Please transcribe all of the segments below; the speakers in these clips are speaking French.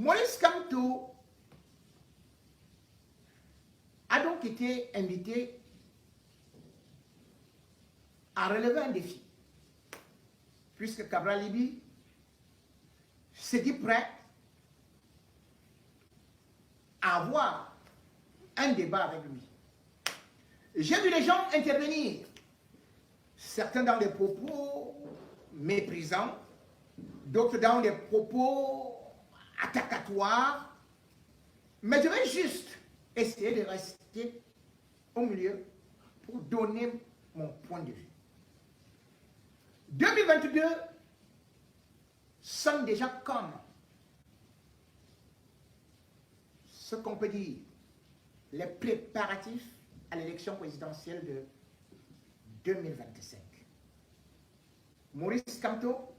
Maurice Kamto a donc été invité à relever un défi, puisque Cabral Libye s'est dit prêt à avoir un débat avec lui. J'ai vu les gens intervenir, certains dans des propos méprisants, d'autres dans des propos attacatoires, mais je vais juste essayer de rester au milieu pour donner mon point de vue. 2022 sonne déjà comme ce qu'on peut dire les préparatifs à l'élection présidentielle de 2025. Maurice Kamto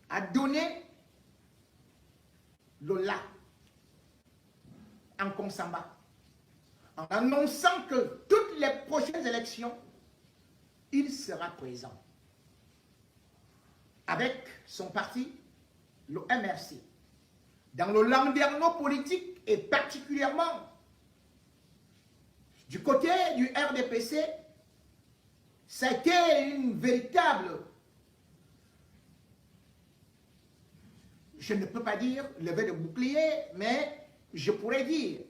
a donné le là en Konsamba, en annonçant que toutes les prochaines élections, il sera présent avec son parti, le MRC. Dans le landerneau politique et particulièrement du côté du RDPC, ça a été une véritable, je ne peux pas dire levée de bouclier, mais je pourrais dire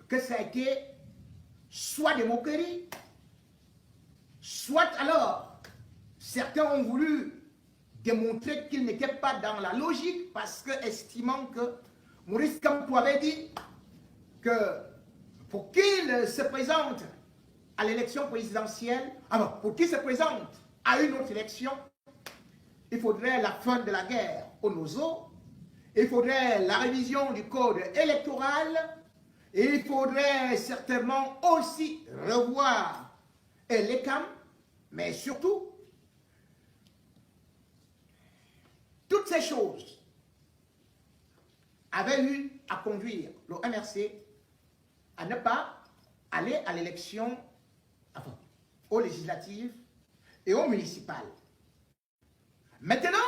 que ça a été soit des moqueries, soit alors certains ont voulu démontrer qu'ils n'étaient pas dans la logique parce que estimant que Maurice Kamto avait dit que pour qu'il se présente à l'élection présidentielle, alors pour qu'il se présente à une autre élection, il faudrait la fin de la guerre au Nozo, il faudrait la révision du code électoral, et il faudrait certainement aussi revoir les CAM, mais surtout, toutes ces choses avaient eu à conduire le MRC à ne pas aller à l'élection, enfin, aux législatives et aux municipales. Maintenant,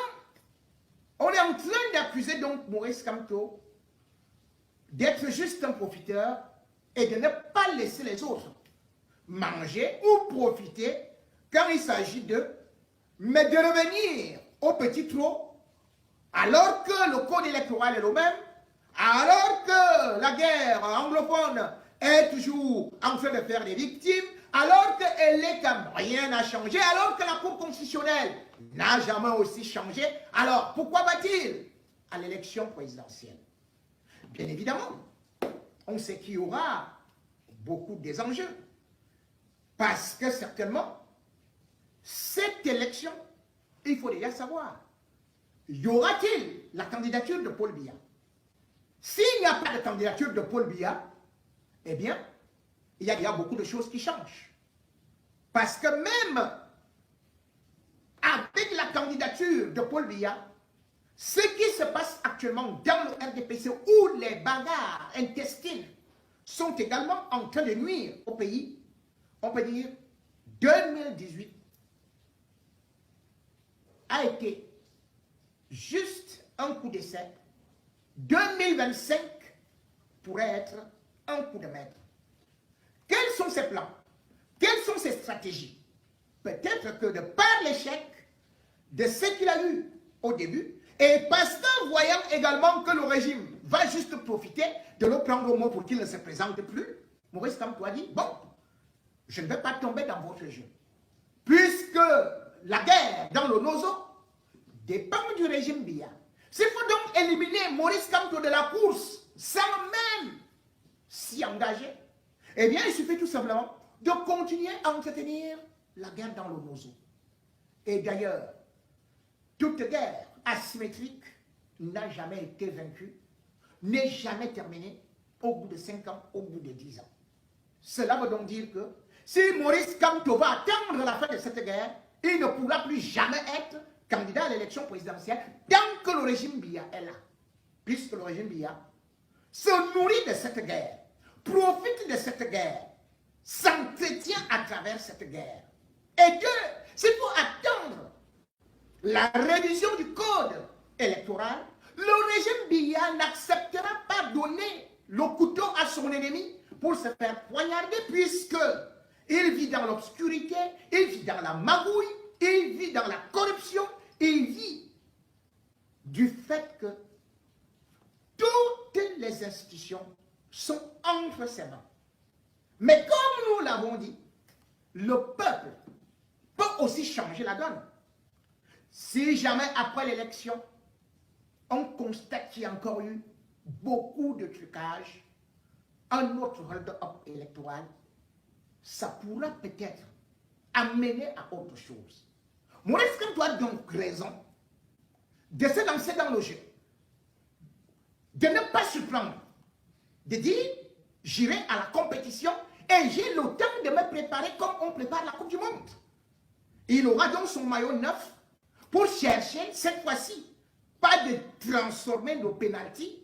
on est en train d'accuser donc Maurice Kamto d'être juste un profiteur et de ne pas laisser les autres manger ou profiter quand il s'agit d'eux, mais de revenir au petit trot alors que le code électoral est le même, alors que la guerre anglophone est toujours en train de faire des victimes, alors qu'elle est comme rien n'a changé, alors que la Cour constitutionnelle n'a jamais aussi changé, alors pourquoi va-t-il à l'élection présidentielle? Bien évidemment, on sait qu'il y aura beaucoup des enjeux, parce que certainement, cette élection, il faut déjà savoir, y aura-t-il la candidature de Paul Biya? S'il n'y a pas de candidature de Paul Biya, eh bien, il y a déjà beaucoup de choses qui changent. Parce que même avec la candidature de Paul Biya, ce qui se passe actuellement dans le RDPC où les bagarres intestines sont également en train de nuire au pays, on peut dire 2018 a été juste un coup d'essai. 2025 pourrait être un coup de maître. Quels sont ses plans? Quelles sont ses stratégies? Peut-être que de par l'échec de ce qu'il a eu au début, et parce qu'en voyant également que le régime va juste profiter de le prendre au mot pour qu'il ne se présente plus, Maurice Kamto a dit, bon, je ne vais pas tomber dans votre jeu. Puisque la guerre dans le Nozo dépend du régime Biya. S'il faut donc éliminer Maurice Kamto de la course sans même s'y engager, eh bien, il suffit tout simplement de continuer à entretenir la guerre dans le Nozo. Et d'ailleurs, toute guerre asymétrique n'a jamais été vaincue, n'est jamais terminée au bout de 5 ans, au bout de 10 ans. Cela veut donc dire que si Maurice Kamto va attendre la fin de cette guerre, il ne pourra plus jamais être candidat à l'élection présidentielle tant que le régime Biya est là. Puisque le régime Biya se nourrit de cette guerre, profite de cette guerre, s'entretient à travers cette guerre. Et que c'est pour attendre la révision du code électoral, Le régime Biya n'acceptera pas donner le couteau à son ennemi pour se faire poignarder, puisque il vit dans l'obscurité, il vit dans la magouille, il vit dans la corruption, il vit du fait que toutes les institutions sont entre ses mains. Mais comme nous l'avons dit, le peuple peut aussi changer la donne. Si jamais après l'élection, on constate qu'il y a encore eu beaucoup de trucage, un autre hold-up électoral, ça pourra peut-être amener à autre chose. Maurice Kamto a donc raison de se lancer dans le jeu, de ne pas surprendre, de dire j'irai à la compétition et j'ai le temps de me préparer comme on prépare la Coupe du Monde. Il aura donc son maillot neuf pour chercher cette fois-ci pas de transformer nos pénaltys,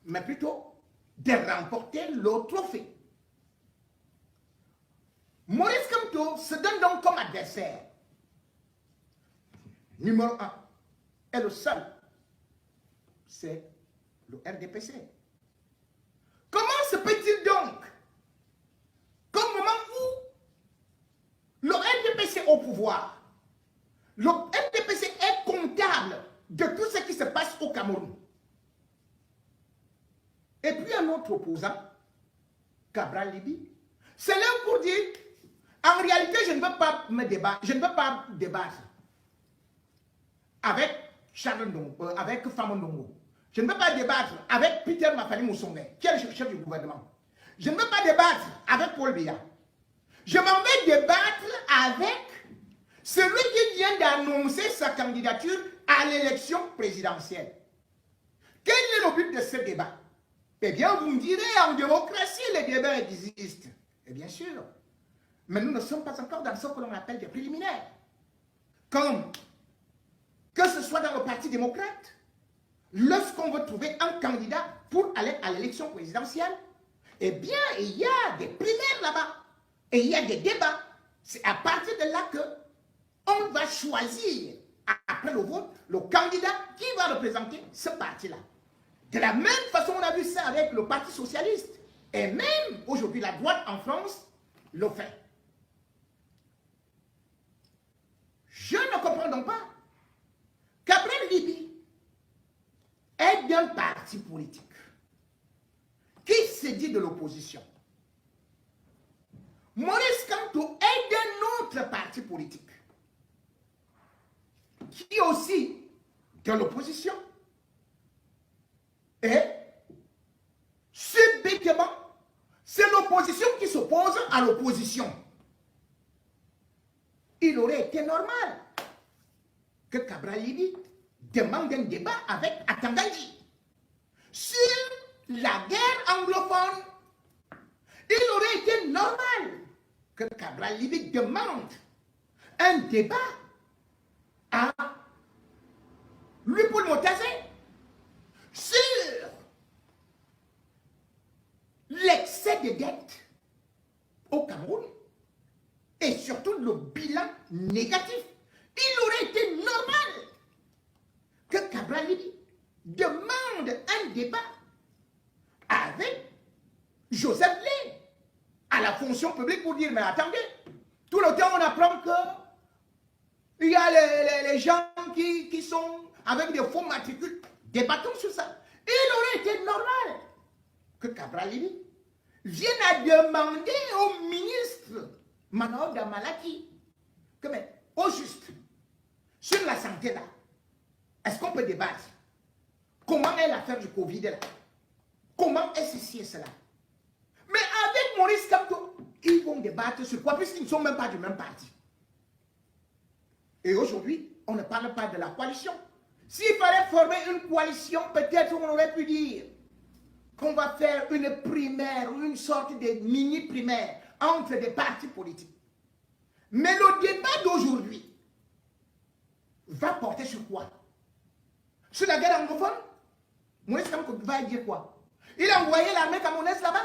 mais plutôt de remporter le trophée. Maurice Kamto se donne donc comme adversaire numéro 1 et le seul, c'est le RDPC. Comment se peut-il donc qu'au moment où le RDPC est au pouvoir, le RDPC est comptable de tout ce qui se passe au Cameroun, et puis un autre opposant, Cabral Libi, c'est là pour dire, en réalité, je ne veux pas me débattre, je ne veux pas débattre avec Charles Ndongo, avec Famon Ndongo. Je ne veux pas débattre avec Peter Mafani Moussongue, qui est le chef du gouvernement. Je ne veux pas débattre avec Paul Biya. Je m'en vais débattre avec celui qui vient d'annoncer sa candidature à l'élection présidentielle. Quel est le but de ce débat? Eh bien, vous me direz, en démocratie, les débats existent. Et bien sûr. Mais nous ne sommes pas encore dans ce que l'on appelle des préliminaires. Comme que ce soit dans le Parti démocrate, lorsqu'on veut trouver un candidat pour aller à l'élection présidentielle, eh bien, il y a des primaires là-bas. Et il y a des débats. C'est à partir de là que on va choisir, après le vote, le candidat qui va représenter ce parti-là. De la même façon, on a vu ça avec le Parti socialiste. Et même aujourd'hui, la droite en France le fait. Je ne comprends donc pas qu'Abrel Libi est d'un parti politique qui se dit de l'opposition. Maurice Kamto est d'un autre parti politique qui est aussi de l'opposition. Et subitement, c'est l'opposition qui s'oppose à l'opposition. Il aurait été normal que Cabral Libi demande un débat avec Atanganji sur la guerre anglophone. Il aurait été normal que Cabral Libi demande un débat à Louis-Paul Motazé sur l'excès de dette au Cameroun et surtout le bilan négatif. Il aurait été normal que Cabral Libi demande un débat avec Joseph Lé à la fonction publique pour dire, mais attendez, tout le temps on apprend que il y a les gens qui sont avec des faux matricules. Débattons sur ça. Il aurait été normal que Cabral Libi vienne à demander au ministre Manoa Damalaki que, mais au juste, sur la santé là, est-ce qu'on peut débattre? Comment est l'affaire du Covid là? Comment est ceci et cela? Mais avec Maurice Kamto, ils vont débattre sur quoi, puisqu'ils ne sont même pas du même parti. Et aujourd'hui, on ne parle pas de la coalition. S'il fallait former une coalition, peut-être on aurait pu dire qu'on va faire une primaire ou une sorte de mini-primaire entre des partis politiques. Mais le débat d'aujourd'hui va porter sur quoi? Sur la guerre anglophone? Maurice Kamto va dire quoi? Il a envoyé l'armée camerounaise là-bas?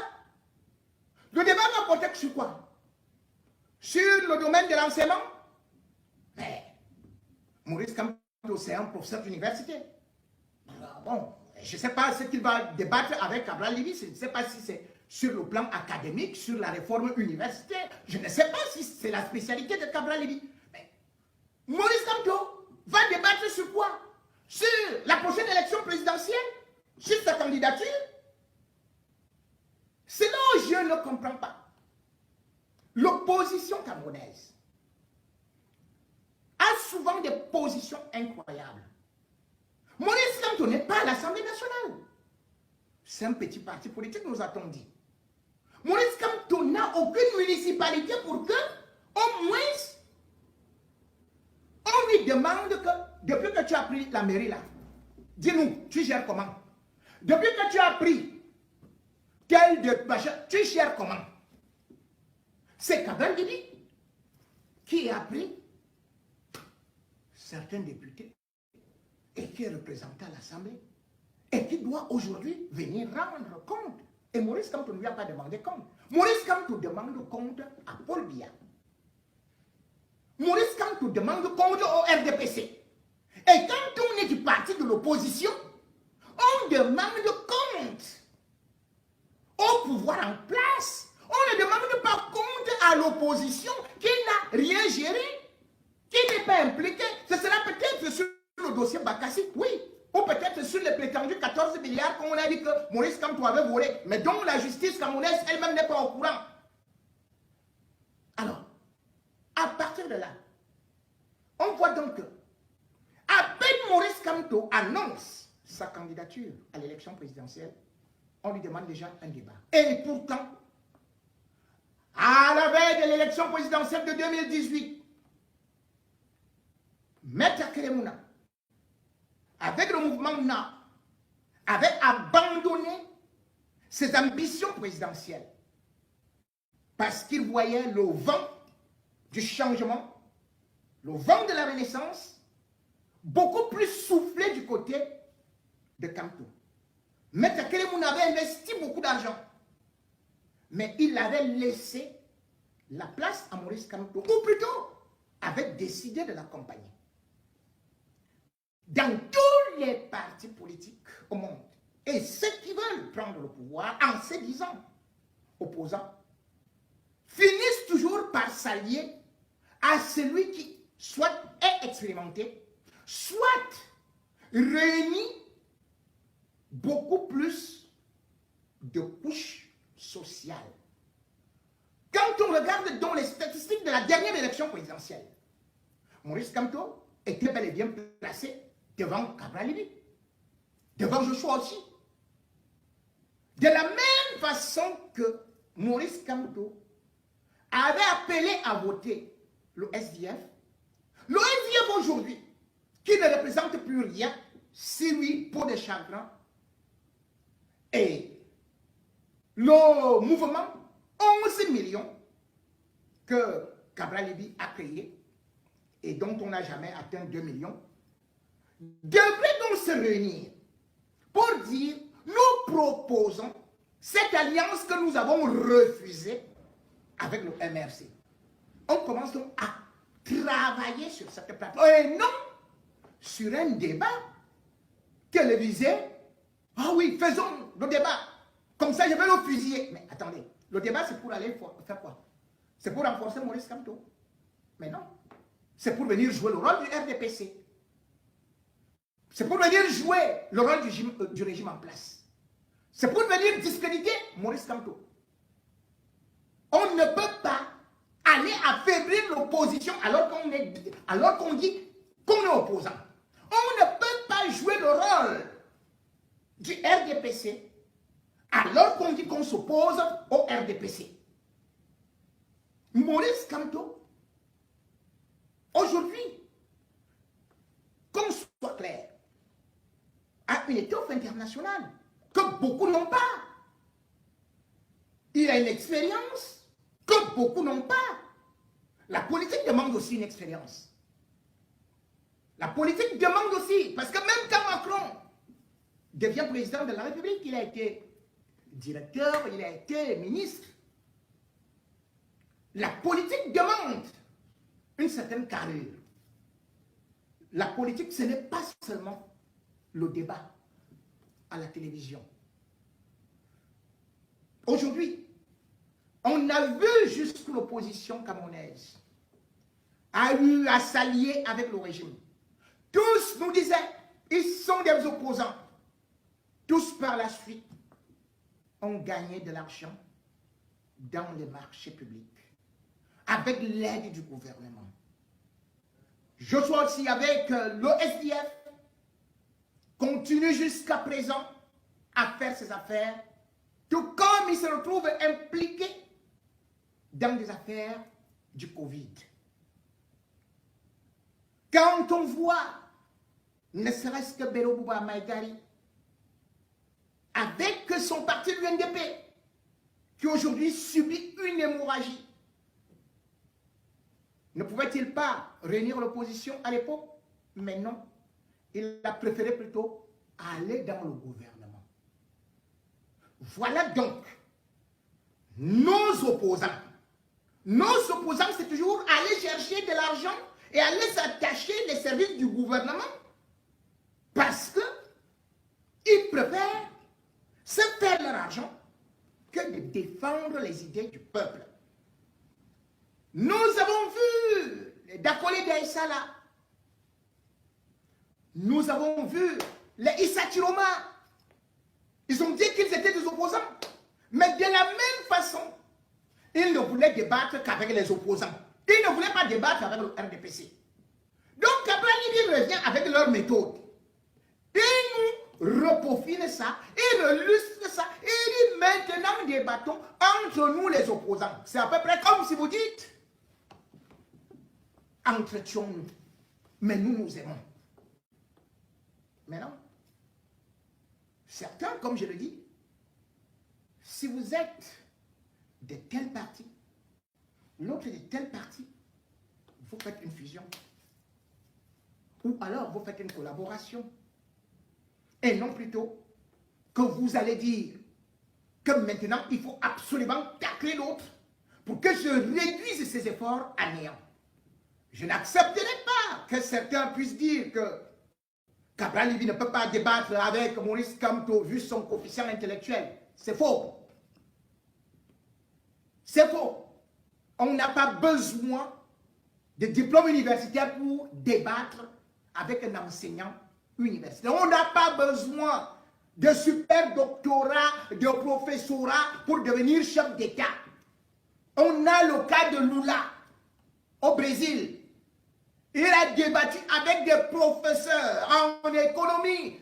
Le débat va porter sur quoi? Sur le domaine de l'enseignement? Mais Maurice Kamto, c'est un professeur d'université. Alors, bon, je ne sais pas ce qu'il va débattre avec Cabral Libby, je ne sais pas si c'est sur le plan académique, sur la réforme universitaire, je ne sais pas si c'est la spécialité de Cabral Libby. Mais Maurice Kamto va débattre sur quoi? Sur la prochaine élection présidentielle? Sur sa candidature? C'est là où je ne comprends pas. L'opposition camerounaise a souvent des positions incroyables. Maurice Kamto n'est pas à l'Assemblée nationale. C'est un petit parti politique, nous a-t-on dit. Maurice Kamto n'a aucune municipalité pour que, au moins, on lui demande que, depuis que tu as pris la mairie là, dis-nous, tu gères comment? Depuis que tu as pris tel de machin, tu gères comment? C'est Cabral Libby qui a pris certains députés et qui est représenté à l'Assemblée et qui doit aujourd'hui venir rendre compte. Et Maurice Kamto ne lui a pas demandé compte. Maurice Kamto demande compte à Paul Biya. Maurice Kamto demande compte au RDPC. Et quand on est du parti de l'opposition, on demande compte au pouvoir en place. On ne demande pas compte à l'opposition qui n'a rien géré, qui n'est pas impliqué. Ce sera peut-être sur le dossier Bakassi, oui. Ou peut-être sur les prétendus 14 milliards qu'on a dit que Maurice Kamto avait volé, mais dont la justice camerounaise elle-même n'est pas au courant. Alors, à partir de là, on voit donc que, à peine Maurice Kamto annonce sa candidature à l'élection présidentielle, on lui demande déjà un débat. Et pourtant, à la veille de l'élection présidentielle de 2018, Maître Keremouna, avec le mouvement NA, avait abandonné ses ambitions présidentielles parce qu'il voyait le vent du changement, le vent de la renaissance, beaucoup plus soufflé du côté de Kamto. Maître Keremouna avait investi beaucoup d'argent, mais il avait laissé la place à Maurice Kamto, ou plutôt avait décidé de l'accompagner. Dans tous les partis politiques au monde, et ceux qui veulent prendre le pouvoir en se disant opposants, finissent toujours par s'allier à celui qui soit est expérimenté, soit réunit beaucoup plus de couches sociales. Quand on regarde dans les statistiques de la dernière élection présidentielle, Maurice Kamto était bel et bien placé devant Cabral Libby, devant Joshua aussi. De la même façon que Maurice Kamto avait appelé à voter le SDF aujourd'hui, qui ne représente plus rien, si oui, pour des chagrins, et le mouvement 11 millions que Cabral Libby a créé et dont on n'a jamais atteint 2 millions, devrait donc se réunir pour dire nous proposons cette alliance que nous avons refusée avec le MRC. On commence donc à travailler sur cette plateforme et non sur un débat télévisé. Ah oui, faisons le débat. Comme ça, je vais le fusiller. Mais attendez, le débat, c'est pour aller faire quoi? C'est pour renforcer Maurice Kamto. Mais non. C'est pour venir jouer le rôle du RDPC. C'est pour venir jouer le rôle du régime en place. C'est pour venir discréditer Maurice Kamto. On ne peut pas aller affaiblir l'opposition alors qu'on dit qu'on est opposant. On ne peut pas jouer le rôle du RDPC alors qu'on dit qu'on s'oppose au RDPC. Maurice Kamto, aujourd'hui, qu'on soit clair, a une étoffe internationale que beaucoup n'ont pas. Il a une expérience que beaucoup n'ont pas. La politique demande aussi une expérience. La politique demande aussi, parce que même quand Macron devient président de la République, il a été directeur, il a été ministre. La politique demande une certaine carrure. La politique, ce n'est pas seulement le débat. à la télévision. Aujourd'hui, on a vu jusqu'où l'opposition camerounaise a eu à s'allier avec le régime. Tous nous disaient, ils sont des opposants. Tous par la suite ont gagné de l'argent dans les marchés publics avec l'aide du gouvernement. Je sois aussi avec le SDF, continue jusqu'à présent à faire ses affaires, tout comme il se retrouve impliqué dans des affaires du Covid. Quand on voit, ne serait-ce que Bello Bouba Maïgari, avec son parti l'UNDP, qui aujourd'hui subit une hémorragie, ne pouvait-il pas réunir l'opposition à l'époque? Mais non, il a préféré plutôt aller dans le gouvernement. Voilà donc nos opposants. Nos opposants, c'est toujours aller chercher de l'argent et aller s'attacher les services du gouvernement parce qu'ils préfèrent se faire leur argent que de défendre les idées du peuple. Nous avons vu les Dakole d'Aïssala. Nous avons vu les Issa Chiroma. Ils ont dit qu'ils étaient des opposants. Mais de la même façon, ils ne voulaient débattre qu'avec les opposants. Ils ne voulaient pas débattre avec le RDPC. Donc, après, ils reviennent avec leur méthode. Ils nous repaufinent ça, ils relustrent ça, et ils disent maintenant débattons entre nous les opposants. C'est à peu près comme si vous dites entretuons-nous, mais nous nous aimons. Mais non. Certains, comme je le dis, si vous êtes de tel parti, l'autre est de tel parti, vous faites une fusion. Ou alors vous faites une collaboration. Et non plutôt que vous allez dire que maintenant il faut absolument tacler l'autre pour que je réduise ses efforts à néant. Je n'accepterai pas que certains puissent dire que Cabral Libye ne peut pas débattre avec Maurice Kamto vu son coefficient intellectuel. C'est faux. C'est faux. On n'a pas besoin de diplôme universitaire pour débattre avec un enseignant universitaire. On n'a pas besoin de super doctorat, de professorat pour devenir chef d'État. On a le cas de Lula au Brésil. Il a débattu avec des professeurs en économie,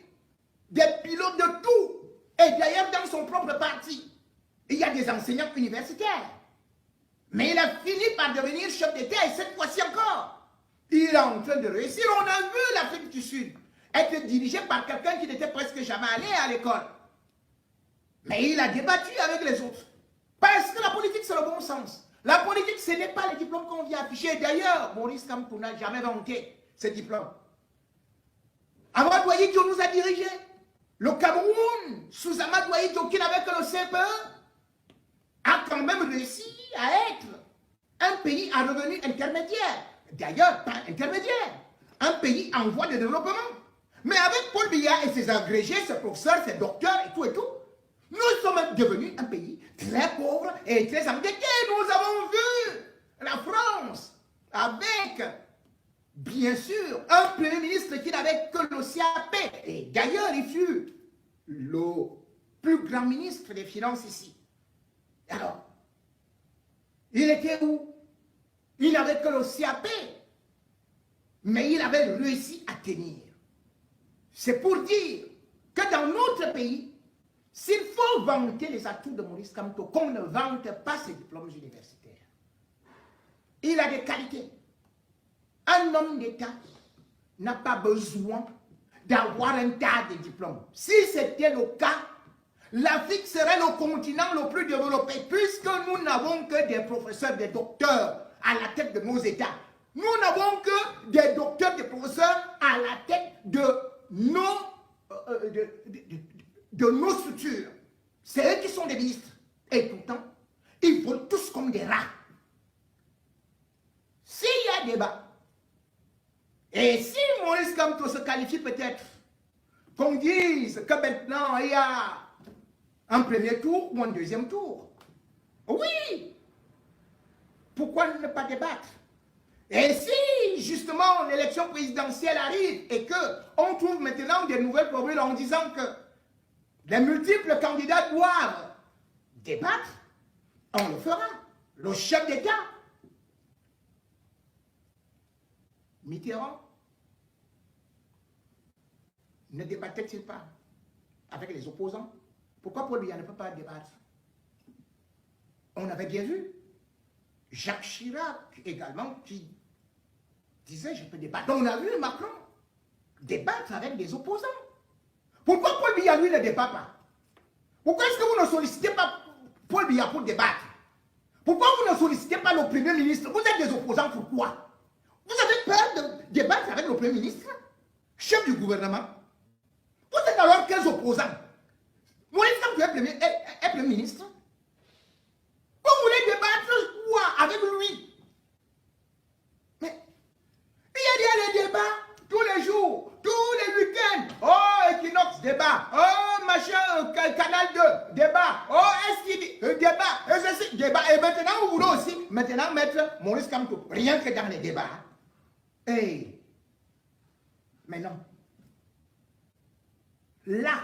des pilotes de tout. Et d'ailleurs, dans son propre parti, il y a des enseignants universitaires. Mais il a fini par devenir chef d'État et cette fois-ci encore, il est en train de réussir. On a vu l'Afrique du Sud être dirigée par quelqu'un qui n'était presque jamais allé à l'école. Mais il a débattu avec les autres. Parce que la politique, c'est le bon sens. La politique, ce n'est pas les diplômes qu'on vient afficher. D'ailleurs, Maurice Kamto n'a jamais vanté ces diplômes. Amadou Ahidjo nous a dirigés. Le Cameroun, sous Amadou Ahidjo, qui n'avait que le CPE, a quand même réussi à être un pays à revenu intermédiaire. D'ailleurs, pas intermédiaire. Un pays en voie de développement. Mais avec Paul Biya et ses agrégés, ses professeurs, ses docteurs et tout, nous sommes devenus un pays très pauvre et très endetté. Nous avons vu la France avec, bien sûr, un premier ministre qui n'avait que le CAP. Et d'ailleurs, il fut le plus grand ministre des Finances ici. Alors, il était où? Il n'avait que le CAP. Mais il avait réussi à tenir. C'est pour dire que dans notre pays, s'il faut vanter les atouts de Maurice Kamto, qu'on ne vante pas ses diplômes universitaires. Il a des qualités. Un homme d'État n'a pas besoin d'avoir un tas de diplômes. Si c'était le cas, l'Afrique serait le continent le plus développé, puisque nous n'avons que des professeurs, des docteurs à la tête de nos États. Nous n'avons que des docteurs, des professeurs à la tête de nos structures. C'est eux qui sont des ministres. Et pourtant, ils volent tous comme des rats. S'il y a débat, et si Maurice Kamto se qualifie peut-être qu'on dise que maintenant il y a un premier tour ou un deuxième tour. Oui. Pourquoi ne pas débattre? Et si justement l'élection présidentielle arrive et qu'on trouve maintenant des nouvelles formules en disant que les multiples candidats doivent débattre, on le fera. Le chef d'État, Mitterrand, ne débattait-il pas avec les opposants? Pourquoi Paul Biya ne peut pas débattre? On avait bien vu Jacques Chirac également qui disait je peux débattre. Donc on a vu Macron débattre avec des opposants. Pourquoi Paul Biya lui ne débat pas? Pourquoi est-ce que vous ne sollicitez pas Paul Biya pour débattre? Pourquoi vous ne sollicitez pas le Premier ministre? Vous êtes des opposants, pourquoi? Vous avez peur de débattre avec le Premier ministre, chef du gouvernement? Vous êtes alors 15 opposants. Moïse Kamto est Premier ministre. Vous voulez débattre quoi avec lui? Mais il y a des débats tous les jours, tous les week-ends. Oh, Equinox, débat. Oh, machin, Canal 2, débat. Oh, STD, débat. SSI, débat. Et maintenant, vous voulez aussi maintenant mettre Maurice Kamto rien que dans les débats. Hey. Mais non. Là,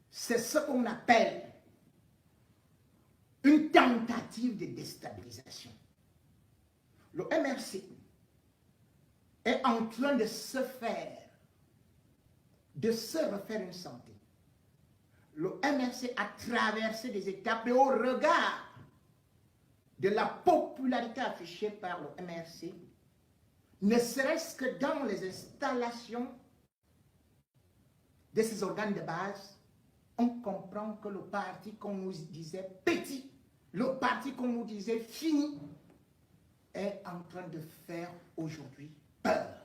c'est ce qu'on appelle une tentative de déstabilisation. Le MRC est en train de se refaire une santé. Le MRC a traversé des étapes et au regard de la popularité affichée par le MRC, ne serait-ce que dans les installations de ces organes de base, on comprend que le parti qu'on nous disait petit, le parti qu'on nous disait fini, est en train de faire aujourd'hui peur.